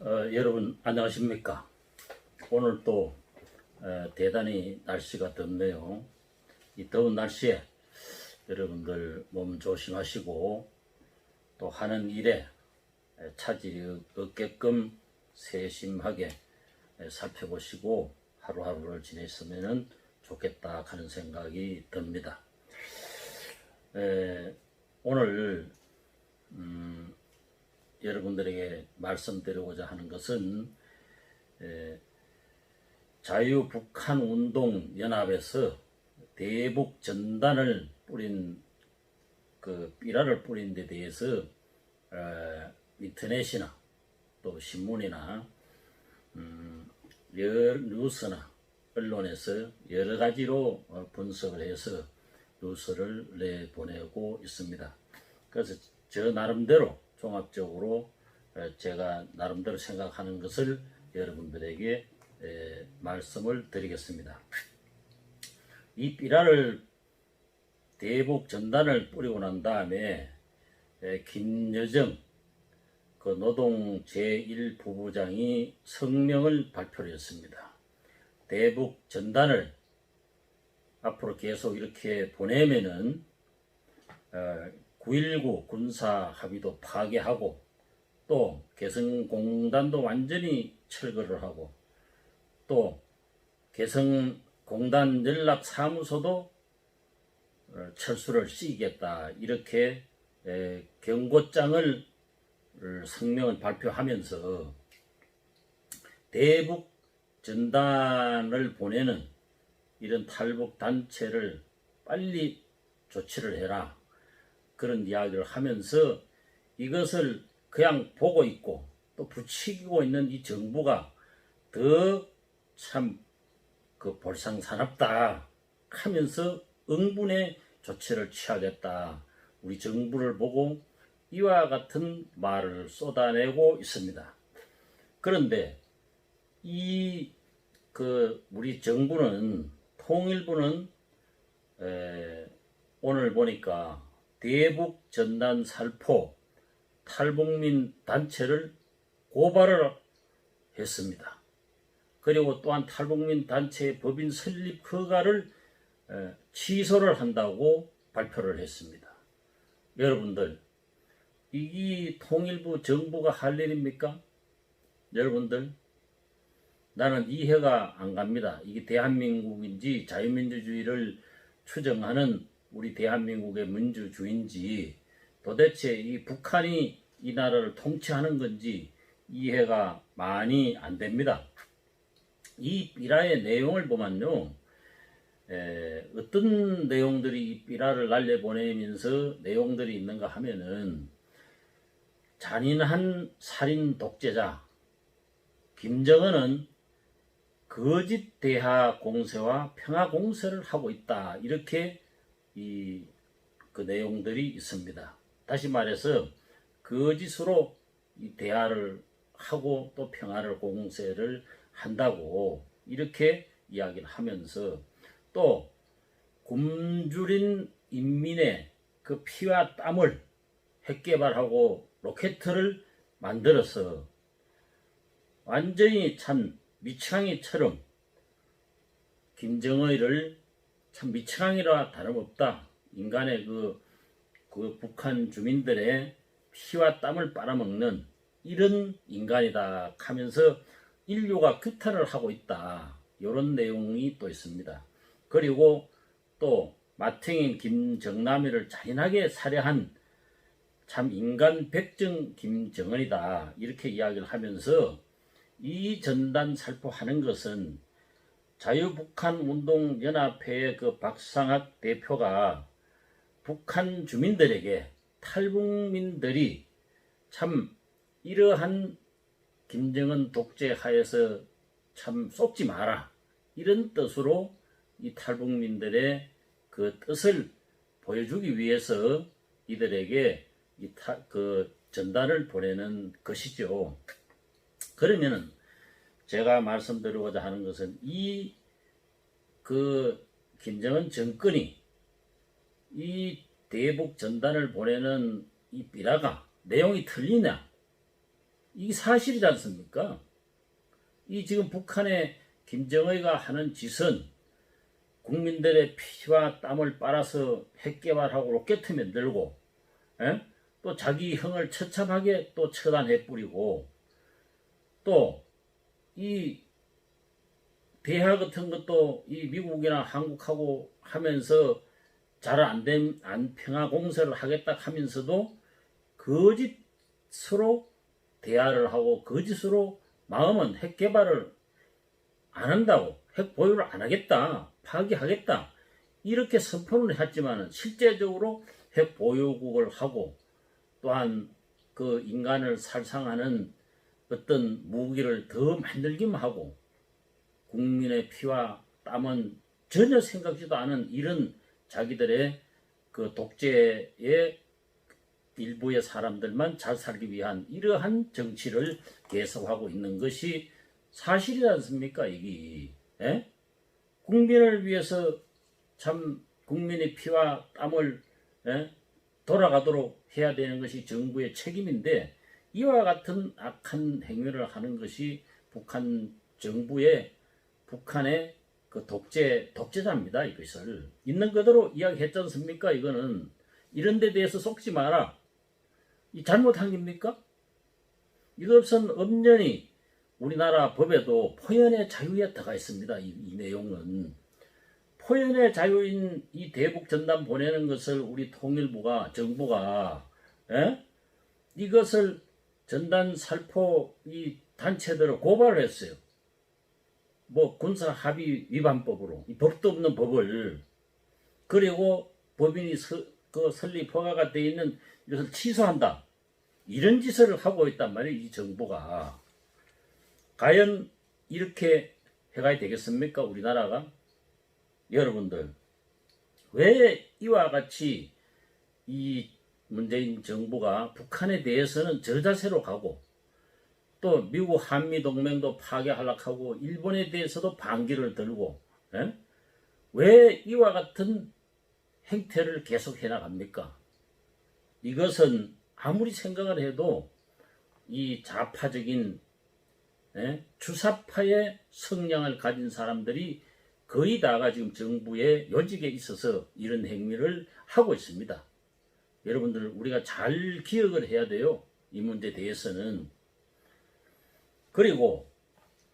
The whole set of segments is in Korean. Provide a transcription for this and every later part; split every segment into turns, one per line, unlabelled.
여러분 안녕하십니까? 오늘 또 대단히 날씨가 덥네요. 이 더운 날씨에 여러분들 몸 조심하시고 또 하는 일에 차질이 없게끔 세심하게 살펴보시고 하루하루를 지냈으면 좋겠다 하는 생각이 듭니다. 오늘 여러분들에게 말씀드리고자 하는 것은 자유북한운동연합에서 대북 전단을 뿌린 그 삐라를 뿌린 데 대해서 인터넷이나 또 신문이나 뉴스나 언론에서 여러 가지로 분석을 해서 뉴스를 내보내고 있습니다. 그래서 저 나름대로 종합적으로 제가 나름대로 생각하는 것을 여러분들에게 말씀을 드리겠습니다. 이 삐라를 대북 전단을 뿌리고 난 다음에 김여정 그 노동 제1부부장이 성명을 발표를 했습니다. 대북 전단을 앞으로 계속 이렇게 보내면은 9.19 군사 합의도 파괴하고 또 개성공단도 완전히 철거를 하고 또 개성공단 연락사무소도 철수를 시키겠다 이렇게 경고장을 성명을 발표하면서 대북 전단을 보내는 이런 탈북 단체를 빨리 조치를 해라 그런 이야기를 하면서 이것을 그냥 보고 있고 또 부추기고 있는 이 정부가 더 참 그 볼상사납다 하면서 응분의 조치를 취하겠다. 우리 정부를 보고 이와 같은 말을 쏟아내고 있습니다. 그런데 우리 정부는 통일부는 오늘 보니까 대북 전단 살포 탈북민 단체를 고발을 했습니다. 그리고 또한 탈북민 단체의 법인 설립 허가를 취소를 한다고 발표를 했습니다. 여러분들, 이 통일부 정부가 할 일입니까? 여러분들, 나는 이해가 안 갑니다. 이게 대한민국인지 자유민주주의를 추정하는 우리 대한민국의 민주주의인지 도대체 이 북한이 이 나라를 통치하는 건지 이해가 많이 안 됩니다. 이 삐라의 내용을 보면요, 어떤 내용들이 이 삐라를 날려보내면서 내용들이 있는가 하면은 잔인한 살인 독재자 김정은은 거짓 대화 공세와 평화 공세를 하고 있다 이렇게 그 내용들이 있습니다. 다시 말해서 거짓으로 이 대화를 하고 또 평화를 공세를 한다고 이렇게 이야기를 하면서 또 굶주린 인민의 그 피와 땀을 핵개발하고 로켓을 만들어서 완전히 참 미치광이처럼 김정의를 참 미치광이라 다름없다. 인간의 그 북한 주민들의 피와 땀을 빨아먹는 이런 인간이다 하면서 인류가 규탄을 하고 있다. 이런 내용이 또 있습니다. 그리고 또 마탱인 김정남이를 잔인하게 살해한 참 인간 백정 김정은이다. 이렇게 이야기를 하면서 이 전단 살포하는 것은 자유북한운동연합회의 그 박상학 대표가 북한 주민들에게 탈북민들이 참 이러한 김정은 독재 하에서 참 쏟지 마라 이런 뜻으로 이 탈북민들의 그 뜻을 보여주기 위해서 이들에게 그 전단을 보내는 것이죠. 그러면은 제가 말씀드리고자 하는 것은 그 김정은 정권이 이 대북 전단을 보내는 이 삐라가 내용이 틀리냐 이 사실이지 않습니까? 이 지금 북한의 김정의가 하는 짓은 국민들의 피와 땀을 빨아서 핵 개발하고 로켓 만들고, 또 자기 형을 처참하게 또 처단해 뿌리고, 또 이 대화 같은 것도 이 미국이나 한국하고 하면서 잘 안 평화 공세를 하겠다 하면서도 거짓으로 대화를 하고 거짓으로 마음은 핵 개발을 안 한다고, 핵 보유를 안 하겠다, 파기하겠다 이렇게 선포를 했지만 실제적으로 핵 보유국을 하고 또한 그 인간을 살상하는 어떤 무기를 더 만들기만 하고 국민의 피와 땀은 전혀 생각지도 않은 이런 자기들의 그 독재의 일부의 사람들만 잘 살기 위한 이러한 정치를 계속하고 있는 것이 사실이지 않습니까? 이게 국민을 위해서 참 국민의 피와 땀을 돌아가도록 해야 되는 것이 정부의 책임인데 이와 같은 악한 행위를 하는 것이 북한 정부의 북한의 그 독재자입니다. 이것을 있는 그대로 이야기했지 않습니까? 이거는 이런 데 대해서 속지 마라. 이 잘못한 겁니까? 이것은 엄연히 우리나라 법에도 포연의 자유에 들어가 있습니다. 이 내용은 포연의 자유인 이 대북 전단 보내는 것을 우리 통일부가 정부가 이것을 전단 살포 이 단체들을 고발을 했어요. 뭐 군사 합의 위반법으로 이 법도 없는 법을 그리고 법인이 설립 허가가 되어 있는 이것을 취소한다. 이런 짓을 하고 있단 말이에요. 이 정부가. 과연 이렇게 해가야 되겠습니까? 우리나라가? 여러분들 왜 이와 같이 이 문재인 정부가 북한에 대해서는 저자세로 가고 또 미국 한미동맹도 파괴하려고 하고 일본에 대해서도 반기를 들고 왜 이와 같은 행태를 계속해 나갑니까? 이것은 아무리 생각을 해도 이 좌파적인 주사파의 성향을 가진 사람들이 거의 다가 지금 정부의 요직에 있어서 이런 행위를 하고 있습니다. 여러분들 우리가 잘 기억을 해야 돼요. 이 문제에 대해서는. 그리고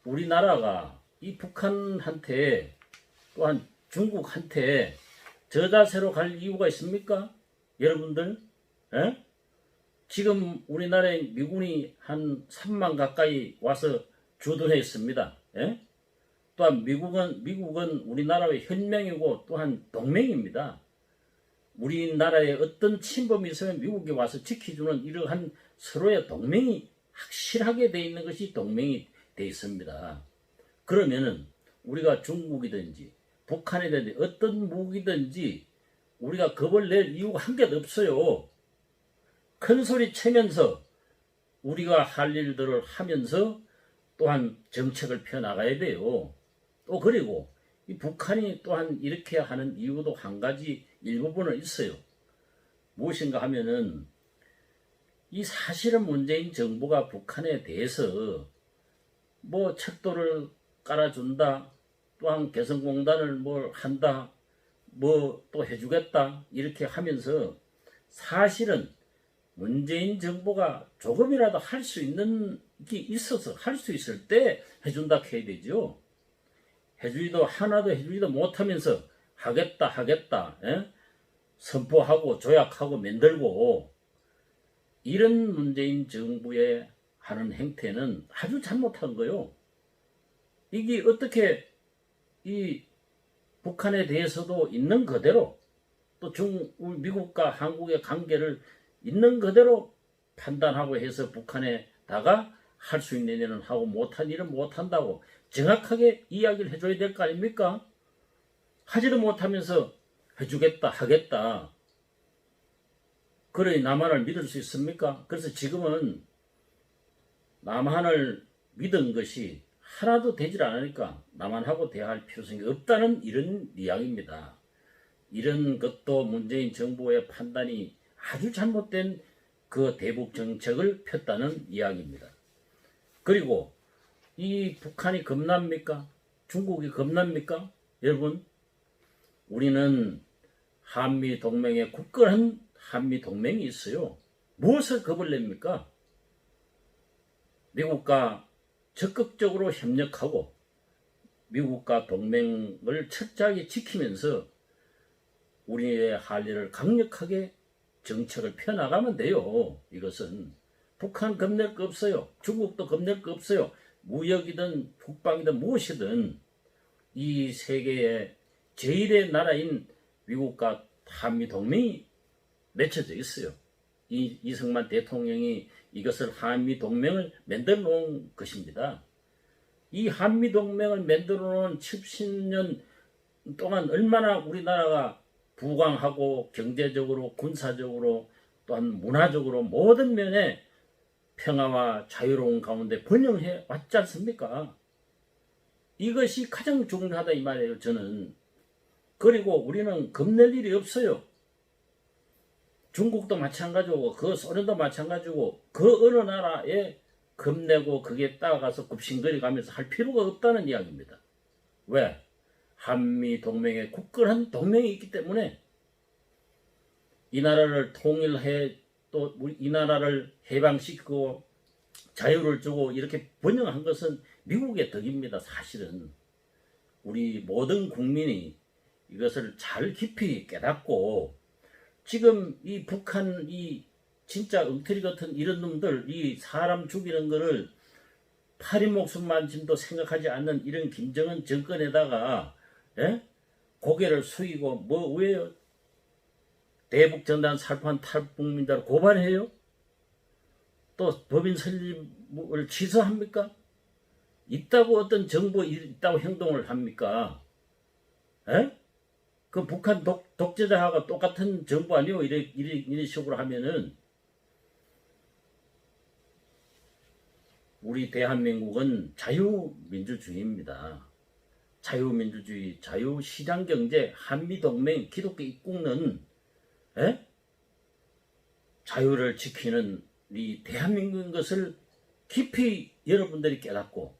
우리나라가 이 북한한테 또한 중국한테 저자세로 갈 이유가 있습니까? 여러분들 지금 우리나라에 미군이 한 3만 가까이 와서 주둔해 있습니다. 또한 미국은 우리나라의 현명이고 또한 동맹입니다. 우리나라에 어떤 침범이 있으면 미국이 와서 지켜주는 이러한 서로의 동맹이 확실하게 돼 있는 것이 동맹이 돼 있습니다. 그러면은 우리가 중국이든지 북한이든지 어떤 무기든지 우리가 겁을 낼 이유가 한 개도 없어요. 큰 소리 치면서 우리가 할 일들을 하면서 또한 정책을 펴나가야 돼요. 또 그리고 이 북한이 또한 이렇게 하는 이유도 한 가지 일부분은 있어요. 무엇인가 하면은 이 사실은 문재인 정부가 북한에 대해서 뭐 척도를 깔아준다, 또한 개성공단을 뭘 한다, 뭐 또 해주겠다 이렇게 하면서 사실은 문재인 정부가 조금이라도 할 수 있는 게 있어서 할 수 있을 때 해준다 해야 되죠. 해주지도 하나도 해주지도 못하면서 하겠다 선포하고 조약하고 만들고 이런 문재인 정부의 하는 행태는 아주 잘못한 거요. 이게 어떻게 이 북한에 대해서도 있는 그대로 또 미국과 한국의 관계를 있는 그대로 판단하고 해서 북한에다가 할 수 있는 일은 하고 못한 일은 못한다고 정확하게 이야기를 해줘야 될 거 아닙니까? 하지도 못하면서 해주겠다 하겠다. 그러니 남한을 믿을 수 있습니까? 그래서 지금은 남한을 믿은 것이 하나도 되질 않으니까 남한하고 대화할 필요성이 없다는 이런 이야기입니다. 이런 것도 문재인 정부의 판단이 아주 잘못된 그 대북 정책을 폈다는 이야기입니다. 그리고 이 북한이 겁납니까? 중국이 겁납니까? 여러분, 우리는 한미 동맹에 굳건한 한미 동맹이 있어요. 무엇을 겁을 냅니까? 미국과 적극적으로 협력하고 미국과 동맹을 철저하게 지키면서 우리의 할 일을 강력하게 정책을 펴나가면 돼요. 이것은 북한 겁낼 거 없어요. 중국도 겁낼 거 없어요. 무역이든 국방이든 무엇이든 이 세계의 제일의 나라인 미국과 한미 동맹이 맺혀져 있어요. 이승만 대통령이 이것을 한미 동맹을 만들어 놓은 것입니다. 이 한미 동맹을 만들어 놓은 70년 동안 얼마나 우리나라가 부강하고 경제적으로 군사적으로 또한 문화적으로 모든 면에 평화와 자유로운 가운데 번영해 왔지 않습니까? 이것이 가장 중요하다 이 말이에요. 저는. 그리고 우리는 겁낼 일이 없어요. 중국도 마찬가지고 그 소련도 마찬가지고 그 어느 나라에 겁내고 그게 따라가서 굽신거리 가면서 할 필요가 없다는 이야기입니다. 왜? 한미 동맹에 굳건한 동맹이 있기 때문에 이 나라를 통일해 또 이 나라를 해방시키고 자유를 주고 이렇게 번영한 것은 미국의 덕입니다. 사실은 우리 모든 국민이 이것을 잘 깊이 깨닫고 지금 이 북한 이 진짜 엉터리 같은 이런 놈들 이 사람 죽이는 거를 파리 목숨만큼도 생각하지 않는 이런 김정은 정권에다가 고개를 숙이고 뭐 왜요? 대북전단 살포한 탈북민들을 고발해요? 또 법인 설립을 취소합니까? 있다고 어떤 정부 있다고 행동을 합니까? 그 북한 독재자하고 똑같은 정부 아니요? 이런 식으로 하면은 우리 대한민국은 자유민주주의입니다. 자유민주주의, 자유시장경제, 한미동맹, 기독교 입국론 자유를 지키는 이 대한민국인 것을 깊이 여러분들이 깨닫고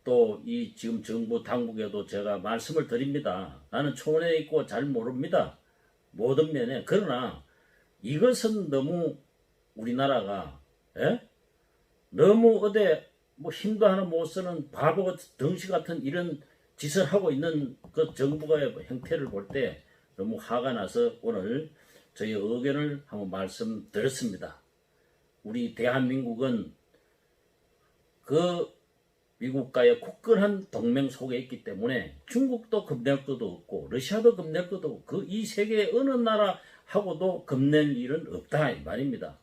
또 이 지금 정부 당국에도 제가 말씀을 드립니다. 나는 초원에 있고 잘 모릅니다. 모든 면에. 그러나 이것은 너무 우리나라가 너무 어디 뭐 힘도 하나 못 쓰는 바보 덩시 같은 이런 짓을 하고 있는 그 정부의 형태를 볼 때 너무 화가 나서 오늘 저희 의견을 한번 말씀드렸습니다. 우리 대한민국은 그 미국과의 굳건한 동맹 속에 있기 때문에 중국도 겁낼 것도 없고 러시아도 겁낼 것도 없고 이 세계의 어느 나라하고도 겁낼 일은 없다 이 말입니다.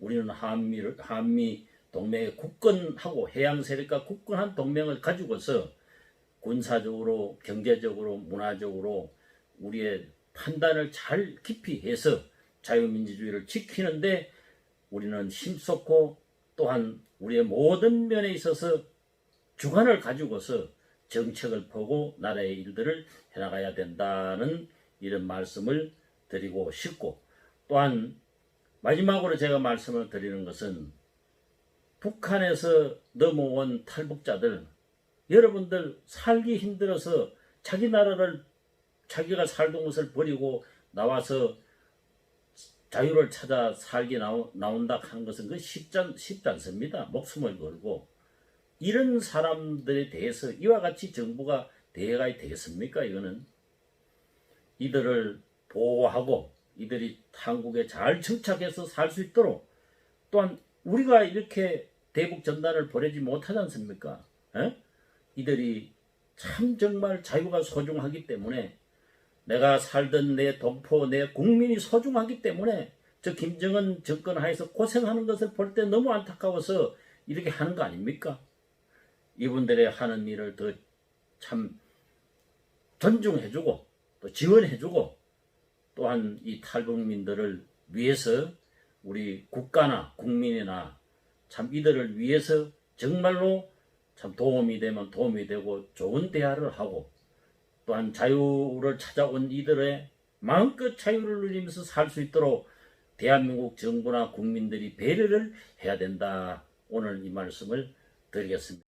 우리는 한미 동맹에 굳건하고 해양 세력과 굳건한 동맹을 가지고서 군사적으로 경제적으로 문화적으로 우리의 판단을 잘 깊이 해서 자유민주주의를 지키는데 우리는 힘썼고 또한 우리의 모든 면에 있어서 주관을 가지고서 정책을 펴고 나라의 일들을 해나가야 된다는 이런 말씀을 드리고 싶고 또한 마지막으로 제가 말씀을 드리는 것은 북한에서 넘어온 탈북자들 여러분들 살기 힘들어서 자기 나라를 자기가 살던 곳을 버리고 나와서 자유를 찾아 살기 나온다 하는 것은 그 쉽지 않습니다. 목숨을 걸고 이런 사람들에 대해서 이와 같이 정부가 대응이 되겠습니까? 이거는 이들을 보호하고 이들이 한국에 잘 정착해서 살 수 있도록 또한 우리가 이렇게 대북 전단을 보내지 못하지 않습니까? 이들이 참 정말 자유가 소중하기 때문에 내가 살던 내 동포 내 국민이 소중하기 때문에 저 김정은 정권 하에서 고생하는 것을 볼 때 너무 안타까워서 이렇게 하는 거 아닙니까? 이분들의 하는 일을 더 참 존중해주고 또 지원해주고 또한 이 탈북민들을 위해서 우리 국가나 국민이나 참 이들을 위해서 정말로 참 도움이 되면 도움이 되고 좋은 대화를 하고 또한 자유를 찾아온 이들의 마음껏 자유를 누리면서 살 수 있도록 대한민국 정부나 국민들이 배려를 해야 된다. 오늘 이 말씀을 드리겠습니다.